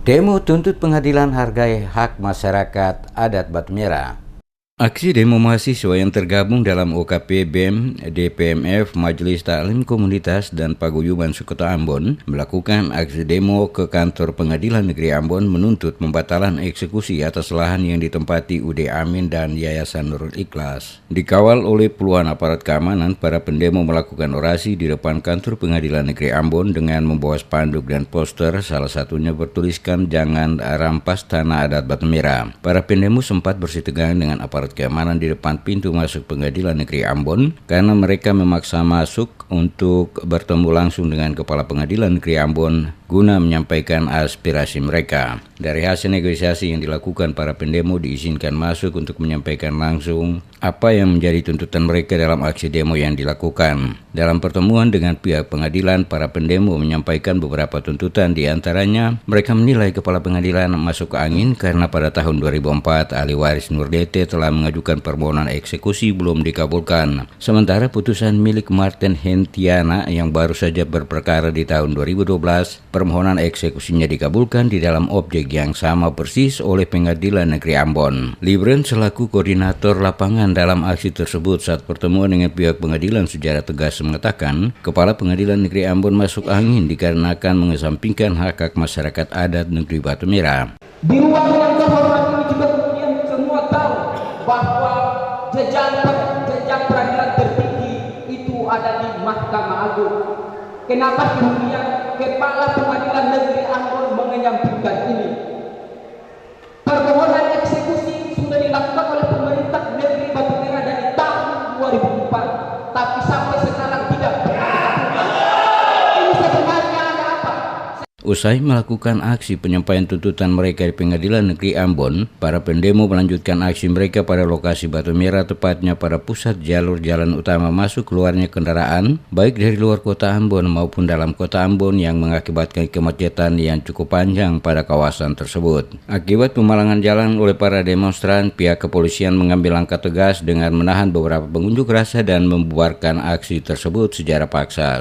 Demo tuntut pengadilan hargai hak masyarakat adat Batu Merah. Aksi demo mahasiswa yang tergabung dalam OKP BEM, DPMF, Majelis Taklim Komunitas dan Paguyuban Sekota Ambon melakukan aksi demo ke kantor Pengadilan Negeri Ambon menuntut pembatalan eksekusi atas lahan yang ditempati UD Amin dan Yayasan Nurul Ikhlas. Dikawal oleh puluhan aparat keamanan, para pendemo melakukan orasi di depan kantor Pengadilan Negeri Ambon dengan membawa spanduk dan poster, salah satunya bertuliskan "Jangan rampas tanah adat Batu Merah". Para pendemo sempat bersitegang dengan aparat keamanan di depan pintu masuk Pengadilan Negeri Ambon karena mereka memaksa masuk untuk bertemu langsung dengan Kepala Pengadilan Negeri Ambon guna menyampaikan aspirasi mereka. Dari hasil negosiasi yang dilakukan, para pendemo diizinkan masuk untuk menyampaikan langsung apa yang menjadi tuntutan mereka dalam aksi demo yang dilakukan. Dalam pertemuan dengan pihak pengadilan, para pendemo menyampaikan beberapa tuntutan, di antaranya mereka menilai Kepala Pengadilan masuk angin karena pada tahun 2004 ahli waris Nurdete telah mengajukan permohonan eksekusi belum dikabulkan. Sementara putusan milik Martin Hentiana yang baru saja berperkara di tahun 2012, permohonan eksekusinya dikabulkan di dalam objek yang sama persis oleh Pengadilan Negeri Ambon. Libren selaku koordinator lapangan dalam aksi tersebut saat pertemuan dengan pihak pengadilan secara tegas mengatakan Kepala Pengadilan Negeri Ambon masuk angin dikarenakan mengesampingkan hak-hak masyarakat adat negeri Batu Merah. Di ruang yang terhormat ini juga kemudian semua tahu bahwa jejak peradilan tertinggi itu ada di Mahkamah Agung. Kenapa kemudian Kepala Pengadilan Negeri Ambon menyampaikan ini? Permohonan eksekusi sudah dilakukan oleh pemerintah negeri Batu Merah dari tahun 2004, tapi sampai sekarang tidak pernah dikabulkan. Ini sebenarnya ada apa? Usai melakukan aksi penyampaian tuntutan mereka di Pengadilan Negeri Ambon, para pendemo melanjutkan aksi mereka pada lokasi Batu Merah, tepatnya pada pusat jalur jalan utama masuk keluarnya kendaraan, baik dari luar kota Ambon maupun dalam kota Ambon, yang mengakibatkan kemacetan yang cukup panjang pada kawasan tersebut. Akibat pemalangan jalan oleh para demonstran, pihak kepolisian mengambil langkah tegas dengan menahan beberapa pengunjuk rasa dan membubarkan aksi tersebut secara paksa.